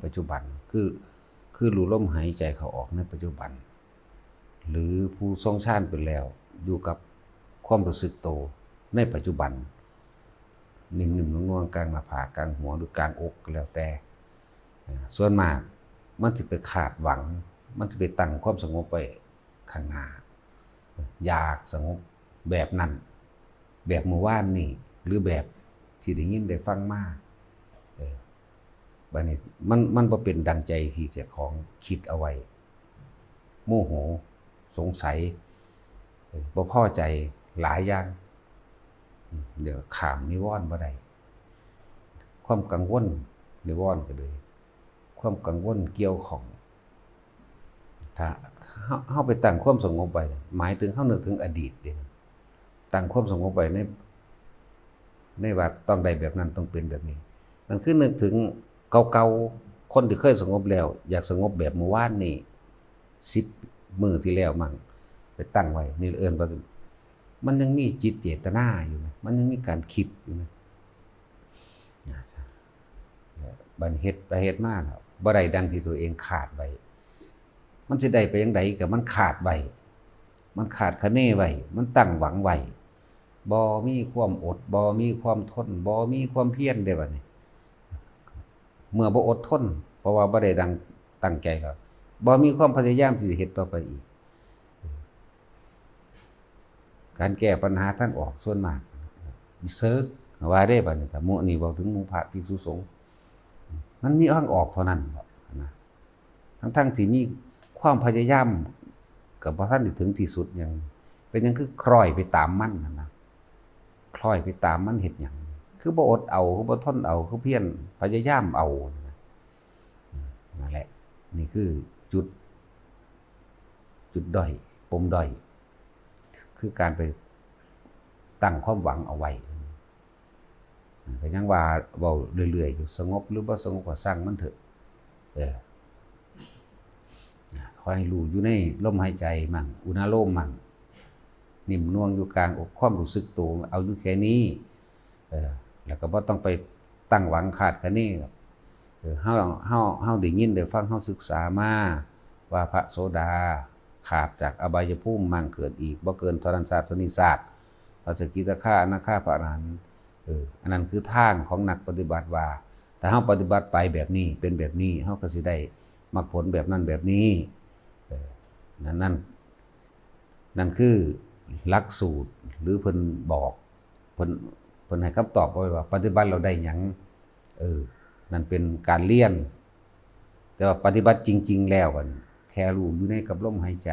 ปัจจุบันคือรู้ลมหายใจเข้าออกในปัจจุบันหรือผู้ทรงฌานไปแล้วอยู่กับความรู้สึกโตในปัจจุบันนิ่มๆนุ่มๆกลางหน้าผากกลางหัวหรือกลางอกก็แล้วแต่ส่วนมากมันจะไปขาดหวังมันจะไปตั้งความสงบไปข้างหน้าอยากสงบแบบนั้นแบบเมื่อวานนี่หรือแบบที่ได้ยินได้ฟังมาบัดนี้มันบ่เป็นดังใจที่เจ้าของคิดเอาไว้โมโหสงสัยบ่พอใจหลายอย่างเดี๋ยวข้ามนิวรณ์บ่ได้ความกังวลนิวรณ์ก็เลยความกังวลเกี่ยวของถ้าเฮาไปตั้งความสงบไว้หมายถึงเฮานึกถึงอดีตเด้ตั้งความสงบไว้ในว่าต้องได้แบบนั้นต้องเป็นแบบนี้มันคือนึกถึงเก่าๆคนที่เคยสงบแล้วอยากสงบแบบเมื่อวานนี่10มื้อที่แล้วมั่งไปตั้งไว้นี่เอิ้นว่ามันยังมีจิตเจตนาอยู่นะมันยังมีการคิดอยู่นะบัดเฮ็ดไปเฮ็ดมาแล้วบ่ได้ดังที่ตัวเองคาดไว้มันสิได้ไปจังไดก็มันขาดไว้มันขาดคะเนไว้มันตั้งหวังไว้บ่มีความอดบ่มีความทนบ่มีความเพียรได้บัดนี้เมื่อบ่อดทนเพราะว่าบ่ได้ดังตั้งใจแล้วบ่มีความพยายามที่จะเฮ็ดต่อไปอีกการแก้ปัญหาทางออกส่วนมากเซิร์ชว่าได้บัดนี้ถ้าหมู่นี่บอกถึงหมู่พระภิกษุสงฆ์มันมีทางออกเท่านั้นนะทั้งที่มีความพยายามก็บ่ทันได้ถึงที่สุดหยังเป็นหยังคือคล้อยไปตามมันนั่นนะคล้อยไปตามมันเฮ็ดหยังคือบ่อดเอาคือบ่ทนเอาคือเพียรพยายามเอานั่นแหละนี่คือจุดด้อยปมด้อยคือการไปตั้งความหวังเอาไว้ก็ยังว่าเว้าเรื่อยๆอยู่สงบหรือบ่สงบก็สร้างมันเถอะขอให้รู้อยู่ในลมหายใจมั่งอุณาโลมมั่งนิ่มนวลอยู่กลางอกความรู้สึกตัวเอาอยู่แค่นี้แล้วก็บ่ต้องไปตั้งหวังคาดคะเนเฮาได้ยินได้ฟังเฮาศึกษามาว่าพระโสดาขาดจากอบายภูมิมั่งเกิดอีกบ่เกินทรณศาสตร์ทนิศาสตร์พระสกิทาคาอนาคาพระอรหันต์อันนั้นคือทางของนักปฏิบัติว่าถ้าเฮาปฏิบัติไปแบบนี้เป็นแบบนี้เฮาก็สิได้มรรคผลแบบนั้นแบบนี้นั่นคือหลักสูตรหรือเพิ่นบอกเพิ่นให้คำตอบไว้ว่าปฏิบัติเราได้หยังนั่นเป็นการเรียนแต่ว่าปฏิบัติจริงๆแล้วกันแค่รู้อยู่ในกับลมหายใจ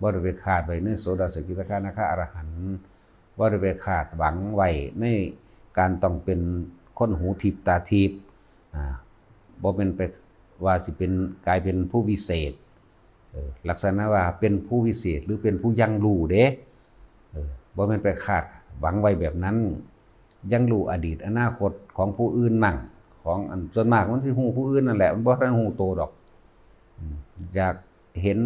บ่ได้ไปคาดไว้ในโสดาสกิทาคาอนาคาอรหันต์บ่ได้ไปคาดหวังไว้ในการต้องเป็นคนหูทิพย์ตาทิพย์บ่เป็นไปว่าสิเป็นกลายเป็นผู้วิเศษลักษณะว่าเป็นผู้วิเศษหรือเป็นผู้ยังรู้เด้บ่แม่นไปคาดหวังไว้แบบนั้นยังรู้อดีตอนาคตของผู้อื่นมั่งของอันส่วนมากมันสิฮู้ผู้อื่นนั่นแหละมันบ่ทันฮู้โตดอกอยากเห็น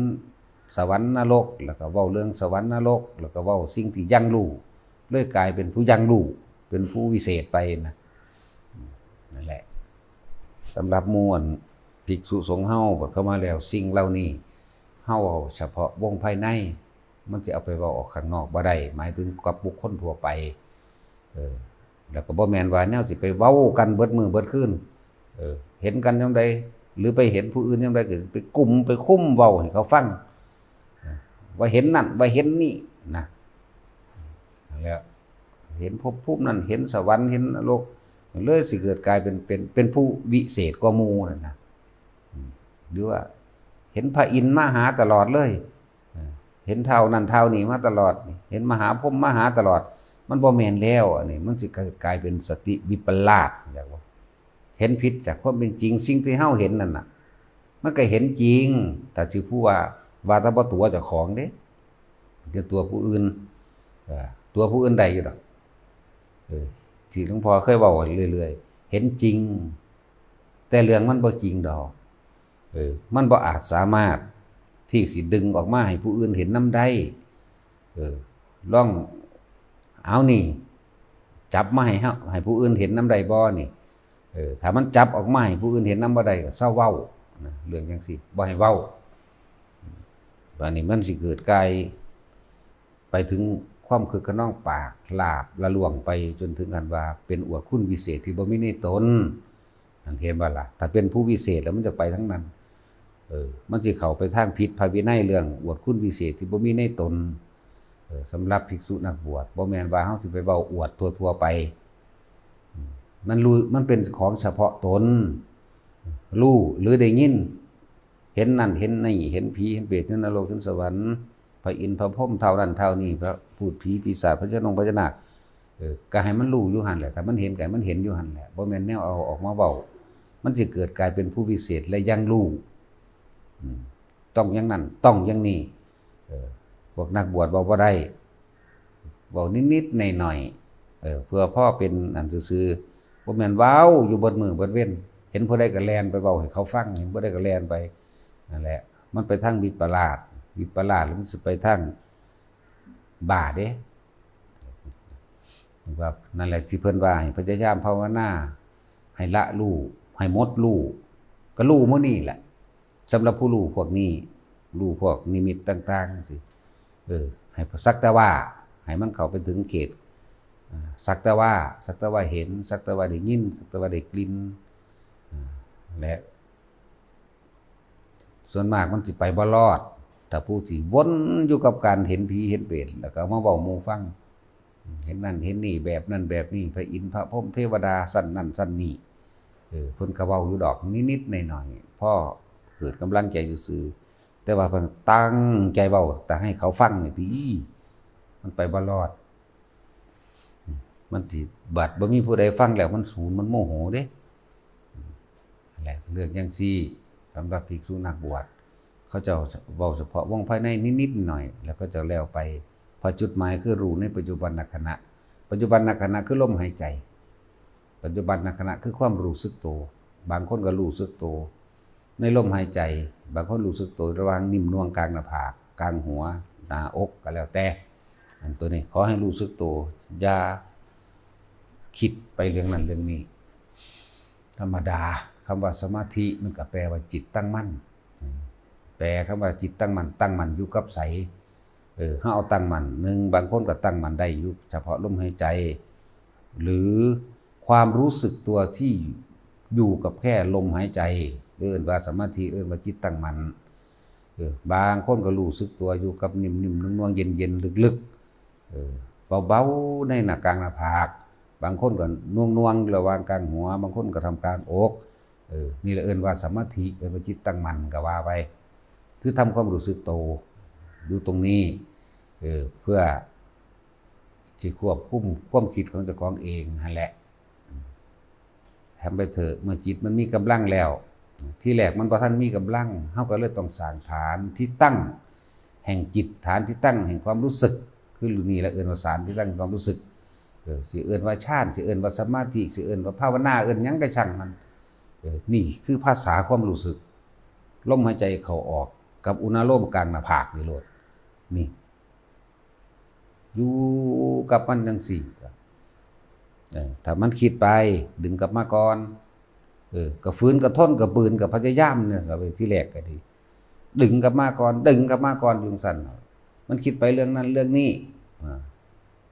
สวรรค์นรกแล้วก็เว้าเรื่องสวรรค์นรกแล้วก็เว้าสิ่งที่ยังรู้เลยกลายเป็นผู้ยังรู้เป็นผู้วิเศษไปนะนั่นแหละสำหรับหมู่ภิกษุสงฆ์เฮาบัดเข้ามาแล้วสิ่งเหล่านี้เฮาเอาเฉพาะวงภายในมันสิเอาไปเว้าออกข้างนอกบ่ได้หมายถึงกับบุคคลทั่วไปแล้วก็บ่แม่นว่าแนวสิไปเว้ากันเบิดมื้อเบิดคืนเห็นกันยามใดหรือไปเห็นผู้อื่นยามใดก็ไปกุมไปคุ้มเว้าให้เขาฟังว่าเห็นนั่นว่าเห็นนี่นะแล้วเห็นภพภูมินั้นเห็นสวรรค์เห็นนรกเลยสิเกิดกลายเป็นผู้วิเศษกว่าหมู่นั่นนะหรือว่าเห็นพระอินทร์มาหาตลอดเลยเห็นเท่านั้นเท่านี้มาตลอดเห็นมหาพรหมมาหาตลอดมันบ่แม่นแล้วอันนี้มันสิกลายเป็นสติวิปลาสอย่างว่าเห็นผิดจากความเป็นจริงสิ่งที่เฮาเห็นนั่นน่ะมันก็เห็นจริงแต่สิผู้ว่าแต่บ่ตัวเจ้าของเด้คือตัวผู้อื่นตัวผู้อื่นใดอยู่ดอกที่หลวงพ่อเคยเว้าเรื่อยๆเห็นจริงแต่เรื่องมันบ่จริงดอกมันบ่อาจสามารถที่สิดึงออกมาให้ผู้อื่นเห็นนำได้ลองเอานี่จับมาให้ผู้อื่นเห็นนำได้บ่นี่ ถ้ามันจับออกมาให้ผู้อื่นเห็นนำบ่ได้ก็เซาเว้านะเรื่องจังซี่บ่ให้เว้าบัดนี้มันสิเกิดกลายไปถึงความคึกขนองปากลาบละล่วงไปจนถึงขั้นว่าเป็นอวดคุณวิเศษที่บ่มีในตนนั่นเห็นบ่ล่ะถ้าเป็นผู้วิเศษแล้วมันจะไปทั้งนั้นมันสิเข้าไปทางผิดพระวินัยเรื่องอวดคุณวิเศษที่บ่มีในตนสำหรับภิกษุนักบวชบ่แม่นว่าเฮาสิไปเว้าอวดทั่วๆไปมันเป็นของเฉพาะตนรู้หรือได้ยินเห็นนั่นเห็นนี่เห็นผีเห็นเปรตเห็นนรกเห็นสวรรค์พระอินทร์พระพรหมเท่านั้นเท่านี้พระพูดผีปีศาจพระเจ้าพญานาคก็ให้มันรู้อยู่หั่นแหละถ้ามันเห็นก็ให้มันเห็นอยู่หั่นแหละบ่แม่นแนวเอาออกมาเว้ามันสิเกิดกลายเป็นผู้วิเศษและยังรู้ต้องอย่างนั้นต้องอย่างนี้พวกนักบวชเว้าบ่ได้เว้านิดๆหน่อยๆเพื่อพ่อเป็นอันซื่อๆบ่แม่นเว้าอยู่เบิดมื้อเบิดเว้นเห็นผู้ใดก็แล่นไปเว้าให้เขาฟังเห็นผู้ใดก็แล่นไปนั่นแหละมันไปทางวิปลาสแล้วมันสิไปทางบ้าเด้ว่านั่นแหละที่เพิ่นว่าให้พยายามภาวนาให้ละรู้ให้หมดรู้ก็รู้มื้อนี้แหละสำหรับผู้รู้พวกนี้รู้พวกนิมิตต่างๆสิให้สักแต่ว่าให้มันเข้าไปถึงเขตสักแต่ว่าเห็นสักแต่ว่าได้ยินสักแต่ว่าได้กลิ่นและส่วนมากมันสิไปบ่รอดถ้าผู้ที่วนอยู่กับการเห็นผีเห็นเปรตแล้วก็มาเว้าหมู่ฟังเห็นนั่นเห็นนี่แบบนั้นแบบนี้พระอินทร์พระพรหมเทวดาสั่นนั่นสั่นนี่เพิ่นก็เว้าอยู่ดอกนิดๆหน่อยๆพ่อเกิดกำลังใจซื่อๆแต่ว่าเพิ่นตั้งใจเว้าแต่ให้เขาฟังนี่ติมันไปบ่รอดมันสิบัดบ่มีผู้ใดฟังแล้วมันสูญมันโมโหเด้แหละเรื่องจังซี่สำหรับภิกษุนักบวชเขาจะเว้าเฉพาะวงภายในนิดๆหน่อยแล้วก็จะแล้วไปพอจุดหมายคือรู้ในปัจจุบันขณะปัจจุบันขณะคือลมหายใจปัจจุบันขณะคือความรู้สึกตัวบางคนก็รู้สึกตัวในลมหายใจบางคนรู้สึกตัวระหว่างนิ่มนวลกลางหน้าผากกลางหัวหน้าอกก็แล้วแต่อันตัวนี้ขอให้รู้สึกตัวอย่าคิดไปเรื่องนั้นเรื่องนี้ธรรมดาคำว่าสมาธิมันก็แปลว่าจิตตั้งมั่นแปลคำว่าจิตตั้งมั่นอยู่กับไสเฮาเอาตั้งมั่นบางคนก็ตั้งมั่นได้อยู่เฉพาะลมหายใจหรือความรู้สึกตัวที่อยู่กับแค่ลมหายใจเอิ้นว่าสมาธิเอิ้นว่าจิตตั้งมั่นบางคนก็รู้สึกตัวอยู่กับนิ่มๆนุ่มๆเย็นๆลึกๆเบาๆในหน้ากลางหน้าผากบางคนก็น่วงๆระหว่างกลางหัวบางคนก็ทำการอกนี่แหละเอิ้นว่าสมาธิเอิ้นว่าจิตตั้งมั่นก็ว่าไปคือทำความรู้สึกตัวอยู่ตรงนี้เพื่อที่ควบคุมความคิดของเจ้าของเองนั่นแหละทำไปเถอะเมื่อจิตมันมีกำลังแล้วที่แรกมันบ่ทันมีกำลังเฮาก็เลยต้องสร้างฐานที่ตั้งแห่งจิตฐานที่ตั้งแห่งความรู้สึกคือนี่แหละเอิ้นว่าฐานที่ตั้งความรู้สึกสิเอิ้นว่าฌานสิเอิ้นว่าสมาธิสิเอิ้นว่าภาวนาเอิ้นหยังก็ช่างมันนี่คือภาษาความรู้สึกลมหายใจเข้าออกกับอุณหภูมิกลางหน้าผากนี่โลดนี่อยู่กับมันจังซี่ถ้ามันคิดไปดึงกลับมาก่อนก็ฝืนก็ทนก็ปืนก็พยายามเนี่ยก็ไปที่แรกก็ดีดึงกลับมาก่อนอยู่ซั่นมันคิดไปเรื่องนั้นเรื่องนี้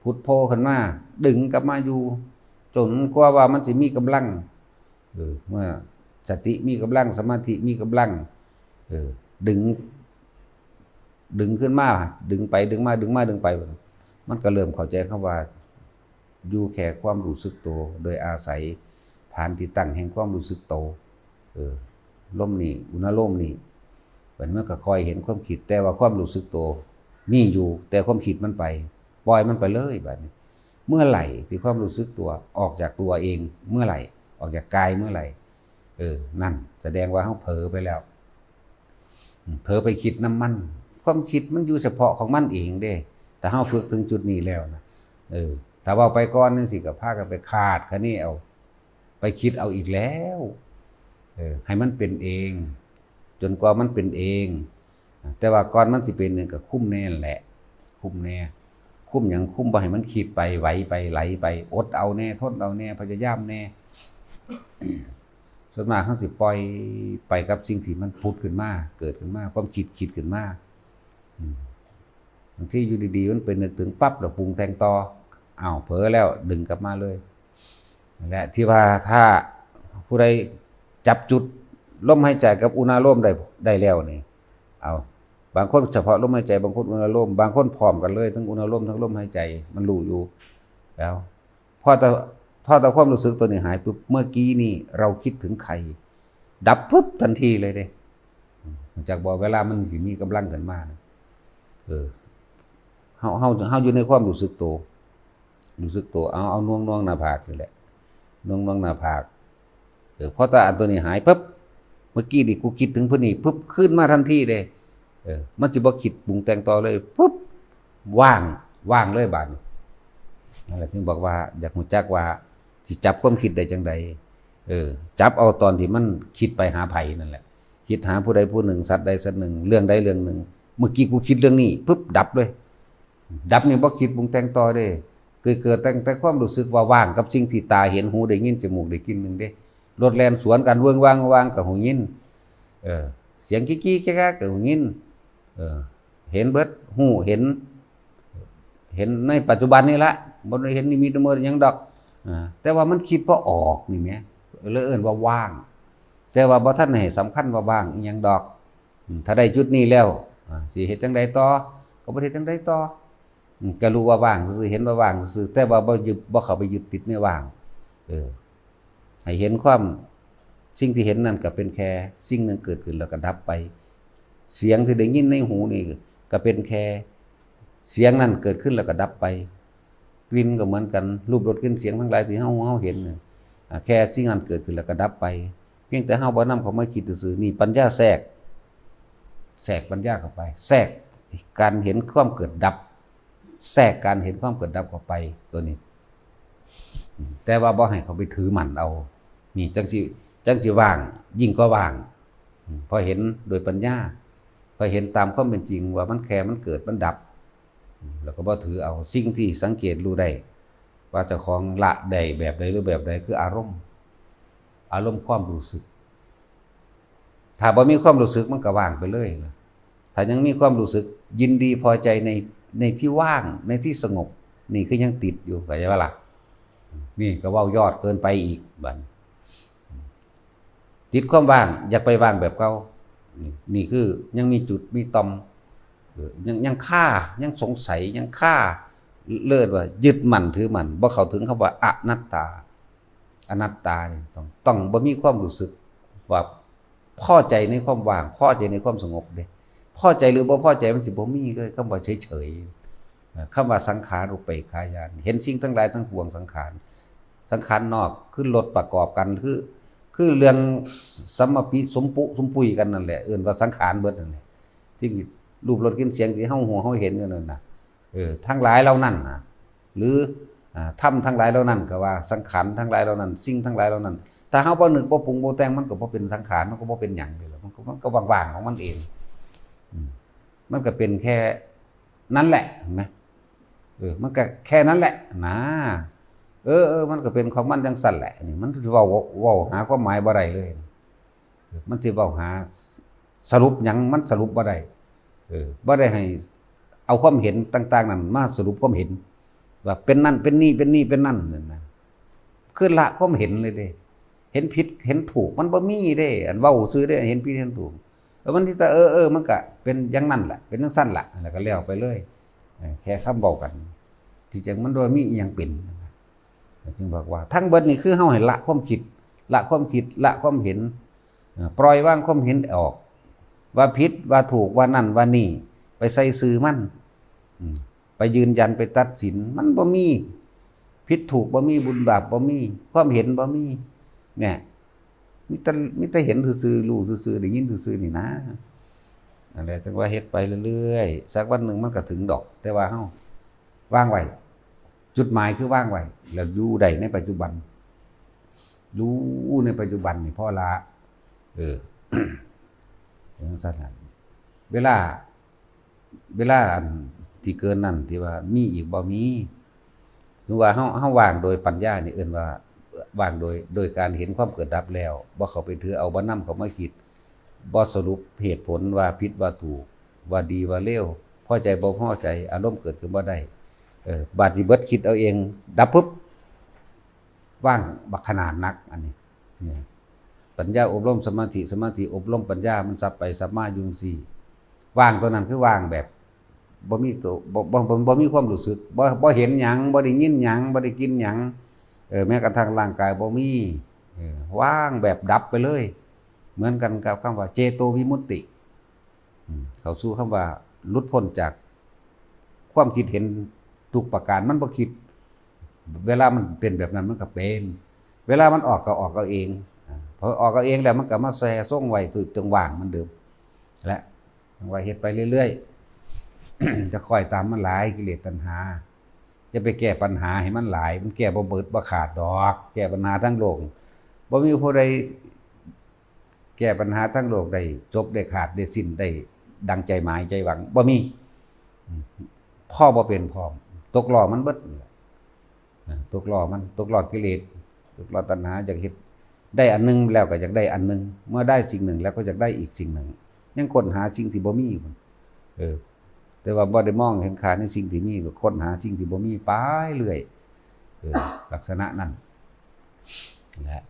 พุทโธขึ้นมาดึงกลับมาอยู่จนกว่ามันสิมีกำลังเมื่อสติมีกำลังสมาธิมีกำลังดึงขึ้นมาดึงไปดึงไปมันก็เริ่มเข้าใจคำว่าอยู่แค่ความรู้สึกตัวโดยอาศัยฐานที่ตั้งแห่งความรู้สึกตัวลมนี่อุณหภูมินี่มันก็คอยเห็นความคิดแต่ว่าความรู้สึกตัวมีอยู่แต่ความคิดมันไปปล่อยมันไปเลยแบบนี้เมื่อไหร่ที่ความรู้สึกตัวออกจากตัวเองเมื่อไหร่ออกจากกายเมื่อไหร่นั่นแสดงว่าเฮาเผลอไปแล้วเผลอไปคิดน้ำมันความคิดมันอยู่เฉพาะของมันเองเด้แต่เฮาฝึกถึงจุดนี้แล้วนะถ้าว่าไปก่อนนึงสิก็พากันไปคาดคะนี่เอาไปคิดเอาอีกแล้วให้มันเป็นเองจนกว่ามันเป็นเองแต่ว่าก่อนมันสิเป็นนึงก็คุ้มแน่แหละคุ้มแน่คุ้มหยังคุ้มบ่ให้มันคิดไปไหวไปไหลไปอดเอาแน่ทนเอาแน่พยายามแน่ ส่วนมากเขาสิปล่อยไปกับสิ่งที่มันพุดขึ้นมาเกิดขึ้นมาความคิดขึ้นมาบางทีอยู่ดีๆมันเป็นนึกถึงปั๊บแล้วปรุงแต่งต่ออ้าวเผลอแล้วดึงกลับมาเลยนั่นแหละที่ว่าถ้าผู้ใดจับจุดลมหายใจกับอุณาโลมได้แล้วนี่เอาบางคนเฉพาะลมหายใจบางคนอุณาโลมบางคนพร้อมกันเลยทั้งอุณาโลมทั้งลมหายใจมันรู้อยู่แล้วพอแต่ความรู้สึกตัวนี้หายปุ๊บเมื่อกี้นี่เราคิดถึงใครดับปุ๊บทันทีเลยเด้จากบอกเวลามันสิมีกำลังขึ้นมาเฮาอยู่ในความรู้สึกตัวเอาน่วงหน้าผากนี่แหละน่วงหน้าผากพอตาอันตัวนี้หายปุ๊บเมื่อกี้นี่กูคิดถึงผู้นี้ปุ๊บขึ้นมาทันทีเลยมันสิบ่คิดปรุงแต่งต่อเลยปุ๊บว่างเลยบาดนี้นั่นแหละถึงบอกว่าอยากรู้จักว่าสิจับความคิดได้จังใดจับเอาตอนที่มันคิดไปหาไผนั่นแหละคิดหาผู้ใดผู้หนึ่งสัตว์ใดสัตว์หนึ่งเรื่องใดเรื่องหนึ่งเมื่อกี้กูคิดเรื่องนี้ปุ๊บดับเลยดับนี่บ่คิดปรุงแต่งต่อเด้เกิดแต่ความรู้สึกว่าว่างกับสิ่งที่ตาเห็นหูได้ยินจมูกได้กลิ่นนึงเด้รถแล่นสวนกันเวิ้งว่างกับหูยินเสียงกี้ๆแก๊กๆกับหูยินเห็นเบิดหูเห็นในปัจจุบันนี่ละบ่ได้เห็นนิมิตเมื่อยังดอกแต่ว่ามันคิดบ่ออกนี่แหมเลยเอิ้นว่าว่างแต่ว่าบ่ทันให้สำคัญว่าว่างอีหยังดอกถ้าได้จุดนี้แล้วสิเฮ็ดจังไดต่อก็บ่ได้จังไดต่อก็รู้ว่าว่างซื่อเห็นว่าว่างซื่อแต่ว่าบ่เข้าไปยึดติดในว่างให้เห็นความสิ่งที่เห็นนั่นก็เป็นแค่สิ่งหนึ่งเกิดขึ้นแล้วก็ดับไปเสียงที่ได้ยินในหูนี่ก็เป็นแค่เสียงนั้นเกิดขึ้นแล้วก็ดับไปกลิ่นก็เหมือนกันรูปรสกลิ่นเสียงทั้งหลายที่เฮาเห็นแค่สิ่งนั้นเกิดขึ้นแล้วก็ดับไปเพียงแต่เฮาบ่นำเข้ามาคิดซื่อๆนี่ปัญญาแทรกปัญญาเข้าไปแทรกการเห็นความเกิดดับแทรกการเห็นความเกิดดับเข้าไปตัวนี้แต่ว่าบ่ให้เขาไปถือมันเอานี่จังสิว่างยิ่งก็ว่างพอเห็นโดยปัญญาพอเห็นตามความเป็นจริงว่ามันแค่มันเกิดมันดับแล้วก็บ่ถือเอาสิ่งที่สังเกตรู้ได้ว่าเจ้าของละได้แบบใดหรือแบบใดคืออารมณ์ความรู้สึกถ้าบ่มีความรู้สึกมันก็ว่างไปเลยถ้ายังมีความรู้สึกยินดีพอใจในที่ว่างในที่สงบนี่คือยังติดอยู่เข้าใจบ่ล่ะนี่ก็เว้ายอดเกินไปอีกบัดติดความว่างอยากไปว่างแบบเก่านี่คือยังมีจุดมีตอมยังฆ่ายังสงสัยยังฆ่าเลิศว่ายึดมั่นถือมั่นบ่เข้าถึงคำว่าอนัตตานี่ต้องบ่มีความรู้สึกว่าพอใจในความว่างพอใจในความสงบเด้พอใจหรือบ่พอใจมันสิบ่มีเลยคำว่าเฉยๆคำว่าสังขารอุปเปกขายานเห็นสิ่งทั้งหลายทั้งปวงสังขารนอกคือรถประกอบกันคือเรื่องสัมมปิสมปุยกันนั่นแหละเอิ้นว่าสังขารเบิดนั่นแหละที่รูปรสกลิ่นเสียงที่เฮาเห็นอยู่นั่นน่ะทั้งหลายเหล่านั้นน่ะหรือธรรมทั้งหลายเหล่านั้นก็ว่าสังขารทั้งหลายเหล่านั้นสิ่งทั้งหลายเหล่านั้นถ้าเฮาบ่นึกบ่ปรุงบ่แต่งมันก็บ่เป็นสังขารมันก็บ่เป็นหยังเลยมันก็ว่างๆของมันเองมันก็เป็นแค่นั้นแหละเห็นมั้ยมันก็แค่นั้นแหละนะมันก็เป็นของมันจังสั่นแหละนี่มันสิเว้าหาความหมายบ่ได้เลยมันสิเว้าหาสรุปหยังมันสรุปบ่ได้บ่ได้ให้เอาความเห็นต่างๆนั้นมาสรุปความเห็นว่าเป็นนั่นเป็นนี่เป็นนั่นนั่นนะคือละความเห็นเลยเด้เห็นผิดเห็นถูกมันบ่มีเด้อันเว้าซื่อเด้เห็นผิดเห็นถูกแล้วมันที่แต่มันก็เป็นอย่างนั้นแหละเป็นจังซั่นล่ะแล้วก็แล้วไปเลยแค่คำเว้ากันที่จริงมันบ่มีอีหยังเป็นจึงบอกว่าทั้งเบิดนี่คือเฮาให้ละความคิดละความเห็นปล่อยวางความเห็นออกว่าผิดว่าถูกว่านั่นว่านี่ไปใส่ซื่อมันไปยืนยันไปตัดสินมันบ่มีผิดถูกบ่มีบุญบาปบ่มีความเห็นบ่มีเนี่ยมีแต่เห็นซื่อๆรู้ซื่อๆได้ยินซื่อๆนี่นะอะไรจังว่าเฮ็ดไปเรื่อยๆสักวันหนึ่งมันก็ถึงดอกแต่ว่าเฮาวางไว้จุดหมายคือว่างไว้แล้วอยู่ได้ในปัจจุบันรู้ในปัจจุบันนี่พอละอย่างนั้นเวลาอันที่เกินนั่นที่ว่ามีอีกบ่มีสมมุติว่าเฮาว่างโดยปัญญานี่เอิ้นว่า ว่างโดยการเห็นความเกิดดับแล้วบ่เข้าไปถือเอาบ่นำเข้ามาคิดบ่สรุปเหตุผลว่าผิดว่าถูกว่าดีว่าเลวพอใจบ่พอใจอารมณ์เกิดขึ้นบ่ได้บาดสิเบิดคิดเอาเองดับปุ๊บว่างบักขนาดนักอันนี้ปัญญาอบรมสมาธิอบรมปัญญามันสับไปสับมาอยู่จังซี่ว่างตัวนั้นคือว่างแบบบ่มีตัวบ่มีความรู้สึกบ่เห็นหยังบ่ได้ยินหยังบ่ได้กินหยังแม้กระทั่งร่างกายบ่มีว่างแบบดับไปเลยเหมือนกันกับคำว่าเจโตวิมุตติเข้าสู่คำว่าหลุดพ้นจากความคิดเห็นทุกประการมันบ่คิดเวลามันเป็นแบบนั้นมันก็เป็นเวลามันออกก็ออกเอาเองพอออกเอาเองแล้วมันก็มาแซ่ส่งไว้ถึงจังหว่างมันเดิมและว่าเฮ็ดไปเรื่อยๆ จะค่อยตามมันหลายกิเลสตัณหาจะไปแก้ปัญหาให้มันหลายมันแก้บ่เบิดบ่ขาดดอกแก้ปัญหาทั้งโลกบ่มีผู้ใดแก้ปัญหาทั้งโลกได้จบได้ขาดได้สิ้นได้ดังใจหมายใจหวังบ่มีพ่อบ่เป็นพร้อมตกล้อมันเบิดตกล้อกิเลสตกล้อตัณหาอยากเฮ็ดได้อันนึงแล้วก็อยากได้อันนึงเมื่อได้สิ่งหนึ่งแล้วก็อยากได้อีกสิ่งหนึ่งยังค้นหาสิ่งที่บ่มีแต่ว่าบ่ได้มองเห็นค่าในสิ่งที่มีก็ค้นหาสิ่งที่บ่มีไปเรื่อยลักษณะนั้นแหละ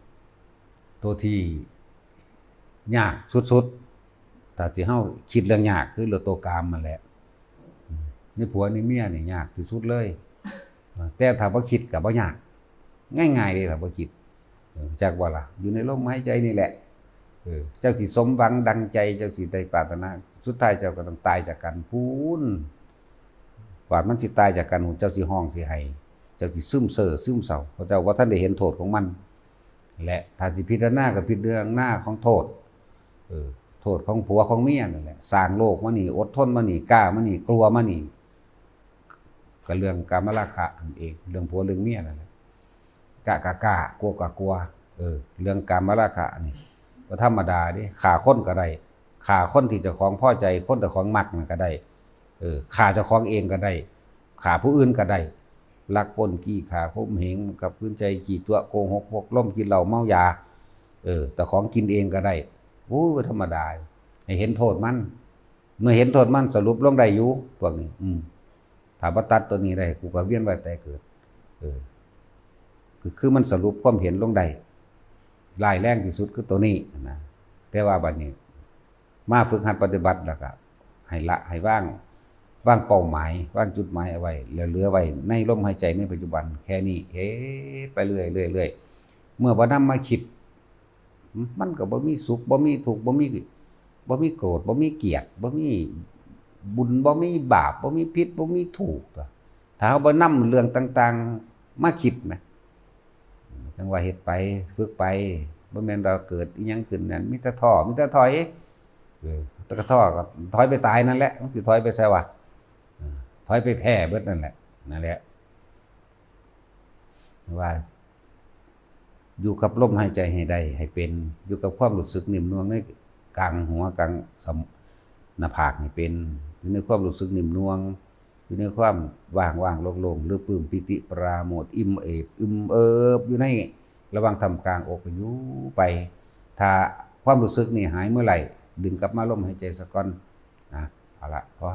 ตัวที่ยากสุดๆถ้าสิเฮาคิดเรื่องยากคือเรื่องตัวกามนั่นแหละนี่ผัวนี่เมียนี่ยากที่สุดเลยแต่ถ้าบ่คิดก็บ่ยากง่ายๆเลยถ้าบ่คิดจักว่าล่ะอยู่ในลมหายใจนี่แหละเจ้าสิสมหวังดังใจเจ้าสิได้ปรารถนาสุดท้ายเจ้าก็ต้องตายจากกันพูนว่ามันสิตายจากกันเจ้าสิห้องสิให้เจ้าสิซึมเซ่อซึมเศร้าเพราะเจ้าว่าท่านได้เห็นโทษของมันและถ้าสิพิจารณาก็พิจารณาของโทษโทษของผัวของเมียนั่นแหละสร้างโลกมานี่อดทนมานี่กล้ามานี่กลัวมานี่ก็เรื่องกามราคะนั่นเองเรื่องผัวเรื่องเมียนั่นแหละกะกลัวเรื่องกามราคะนี่บ่ธรรมดาเด้ฆ่าคนก็ได้ฆ่าคนที่เจ้าของพอใจคนเจ้าของมักนั่นก็ได้ฆ่าเจ้าของเองก็ได้ฆ่าผู้อื่นก็ได้ลักปล้นกี้ฆ่าข่มเหงกับพื้นใจกี่ตัวโกหกพกล้มกินเหล้าเมายาแต่ของกินเองก็ได้โอ้ธรรมดาให้เห็นโทษมันเมื่อเห็นโทษมันสรุปลงได้อยู่พวกนี้ถ้าบ่ตัดตัวนี้ได้กูก็เวียนว่ายตายเกิดคือมันสรุปความเห็นลงได้ร้ายแรงที่สุดคือตัวนี้นะแต่ว่าบัดนี้มาฝึกหัดปฏิบัติแล้วก็ให้ละให้ว่างเป้าหมายว่างจุดหมายเอาไว้แล้วเหลือไว้ในลมหายใจในปัจจุบันแค่นี้ไปเรื่อยเมื่อบ่นำมาคิดมันก็บ่มีสุขบ่มีทุกข์บ่มีโกรธบ่มีเกลียดบ่มีบุญบ่มีบาปบ่มีผิดบ่มีถูกถ้าเฮาบ่นำเรื่องต่างๆมาคิดแหมจังว่าเฮ็ดไปฝึกไปบ่แม่นเราเกิดอีหยังขึ้นนั่นมีแต่ท้อมีแต่ถอยแต่ก็ท้อก็ถอยไปตายนั่นแหละมันสิถอยไปไสวะถอยไปแพ้เบิดนั่นแหละว่าอยู่กับลมหายใจให้ได้ให้เป็นอยู่กับความรู้สึกนิ่มนวลในกลางหัวกลางหน้าผากให้เป็นอยู่ในความรู้สึกนิ่มนวลอยู่ในความว่างโล่งๆหรือปลื้มปิติปราโมทย์อิ่มเอิบอยู่ในระหว่างทำกลางอกอยู่ไปถ้าความรู้สึกนี่หายเมื่อไหร่ดึงกลับมาลมหายใจสักก่อนนะเอาละพอ